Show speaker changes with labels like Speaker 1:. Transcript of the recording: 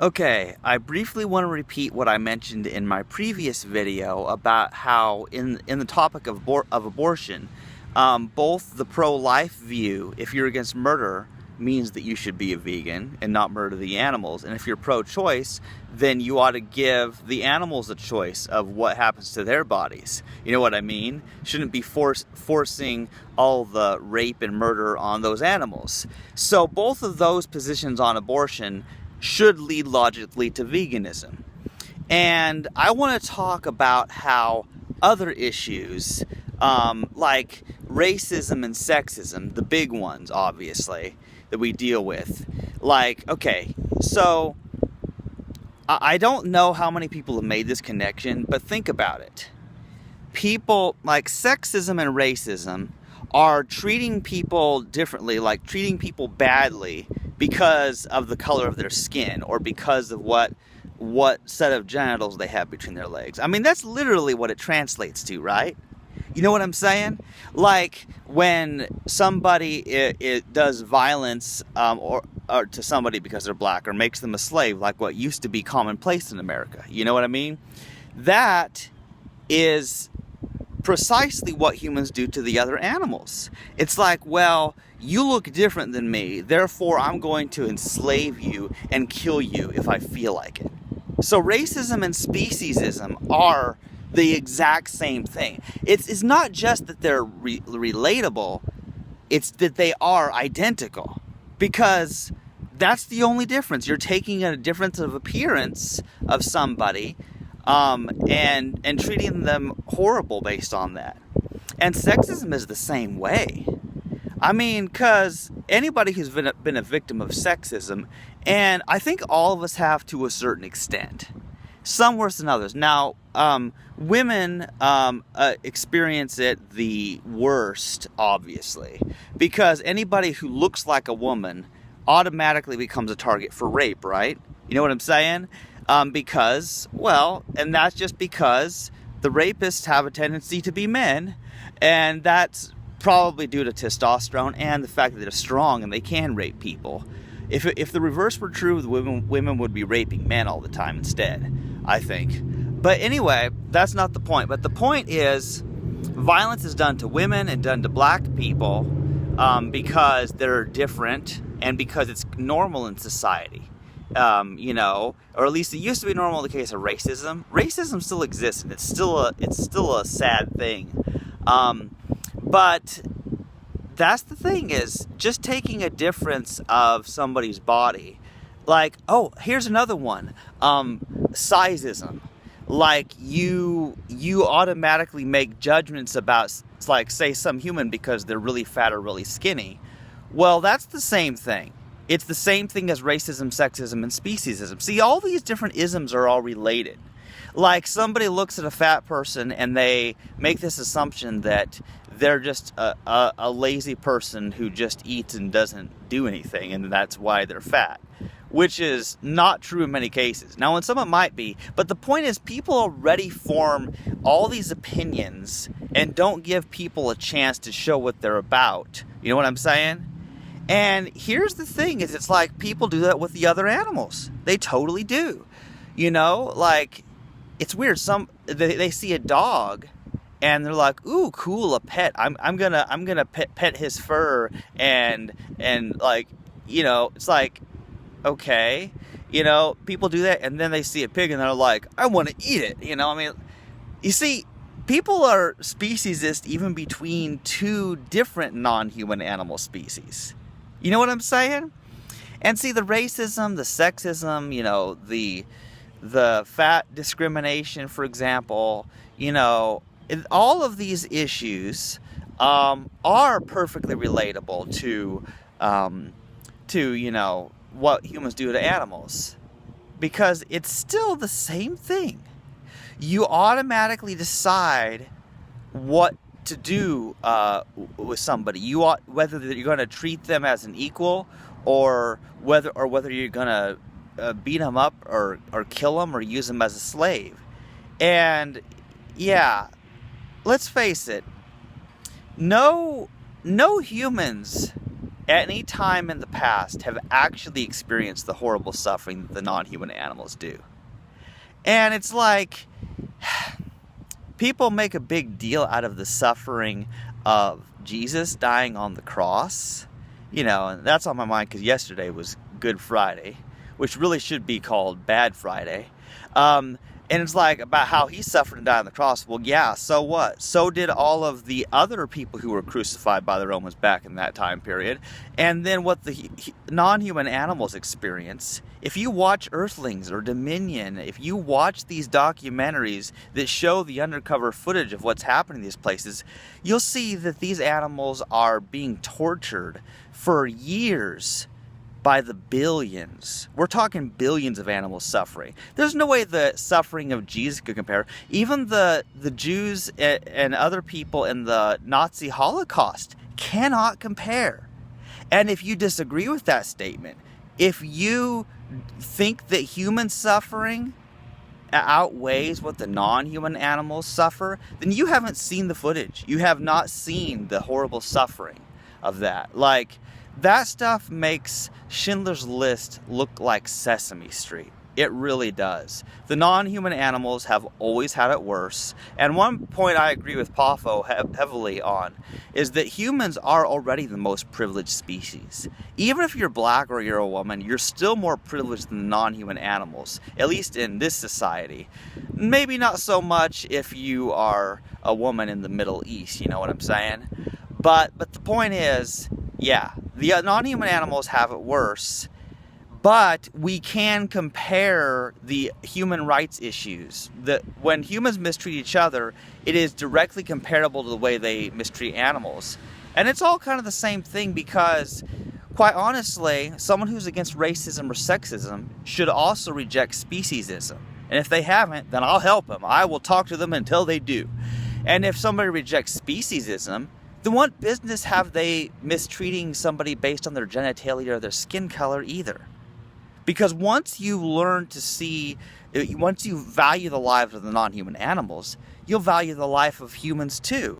Speaker 1: Okay, I briefly want to repeat what I mentioned in my previous video about how in the topic of abortion, both the pro-life view, if you're against murder, means that you should be a vegan and not murder the animals. And if you're pro-choice, then you ought to give the animals a choice of what happens to their bodies. You know what I mean? Shouldn't be forcing all the rape and murder on those animals. So both of those positions on abortion should lead logically to veganism. And I want to talk about how other issues, like racism and sexism, the big ones, obviously, that we deal with. Like, okay, so I don't know how many people have made this connection, but think about it. People, like sexism and racism, are treating people differently, like treating people badly because of the color of their skin or because of what set of genitals they have between their legs. I mean, that's literally what it translates to, right? You know what I'm saying? Like when somebody it does violence or to somebody because they're black or makes them a slave, like what used to be commonplace in America. You know what I mean? That is precisely what humans do to the other animals. It's like, well, you look different than me, therefore I'm going to enslave you and kill you if I feel like it. So racism and speciesism are the exact same thing. It's not just that they're relatable, it's that they are identical. Because that's the only difference. You're taking a difference of appearance of somebody and treating them horrible based on that. And sexism is the same way. I mean, because anybody who's been a victim of sexism, and I think all of us have to a certain extent, some worse than others. Now, women experience it the worst, obviously, because anybody who looks like a woman automatically becomes a target for rape, right? You know what I'm saying? Because, well, and that's just because the rapists have a tendency to be men, and that's probably due to testosterone and the fact that they're strong and they can rape people. If the reverse were true, the women would be raping men all the time instead, I think. But anyway, that's not the point. But the point is, violence is done to women and done to black people because they're different and because it's normal in society. You know, or at least it used to be normal in the case of racism. Racism still exists, and it's still a sad thing. But that's the thing, is just taking a difference of somebody's body. Like, oh, here's another one. Sizeism. Like you automatically make judgments about, like, say, some human because they're really fat or really skinny. Well, that's the same thing. It's the same thing as racism, sexism, and speciesism. See, all these different isms are all related. Like, somebody looks at a fat person and they make this assumption that they're just a lazy person who just eats and doesn't do anything, and that's why they're fat. Which is not true in many cases. Now, in some it might be, but the point is people already form all these opinions and don't give people a chance to show what they're about. You know what I'm saying? And here's the thing, is it's like people do that with the other animals. They totally do. You know, like, it's weird. They see a dog and they're like, "Ooh, cool, a pet. I'm gonna pet his fur," and like, you know, it's like, okay, you know, people do that, and then they see a pig and they're like, "I want to eat it." You know, I mean, you see, people are speciesist even between two different non-human animal species. You know what I'm saying? And see, the racism, the sexism, you know, the fat discrimination, for example, you know, all of these issues are perfectly relatable to you know, what humans do to animals, because it's still the same thing. You automatically decide what to do with somebody. Whether you're going to treat them as an equal, or whether you're going to beat them up or kill them or use them as a slave. And yeah, let's face it, no humans any time in the past have actually experienced the horrible suffering that the non-human animals do. And it's like, people make a big deal out of the suffering of Jesus dying on the cross. You know, and that's on my mind because yesterday was Good Friday, which really should be called Bad Friday. And it's like about how he suffered and died on the cross. Well, yeah, so what? So did all of the other people who were crucified by the Romans back in that time period. And then what the non-human animals experience. If you watch Earthlings or Dominion, if you watch these documentaries that show the undercover footage of what's happening in these places, you'll see that these animals are being tortured for years by the billions. We're talking billions of animals suffering. There's no way the suffering of Jesus could compare. Even the Jews and other people in the Nazi Holocaust cannot compare. And if you disagree with that statement, if you think that human suffering outweighs what the non-human animals suffer, then you haven't seen the footage. You have not seen the horrible suffering of that. Like, that stuff makes Schindler's List look like Sesame Street. It really does. The non-human animals have always had it worse. And one point I agree with Poffo heavily on is that humans are already the most privileged species. Even if you're black or you're a woman, you're still more privileged than the non-human animals, at least in this society. Maybe not so much if you are a woman in the Middle East, you know what I'm saying? But the point is, yeah, the non-human animals have it worse, but we can compare the human rights issues. That when humans mistreat each other, it is directly comparable to the way they mistreat animals. And it's all kind of the same thing because, quite honestly, someone who's against racism or sexism should also reject speciesism. And if they haven't, then I'll help them. I will talk to them until they do. And if somebody rejects speciesism, then what business have they mistreating somebody based on their genitalia or their skin color either? Because once you learn to see, once you value the lives of the non-human animals, you'll value the life of humans too.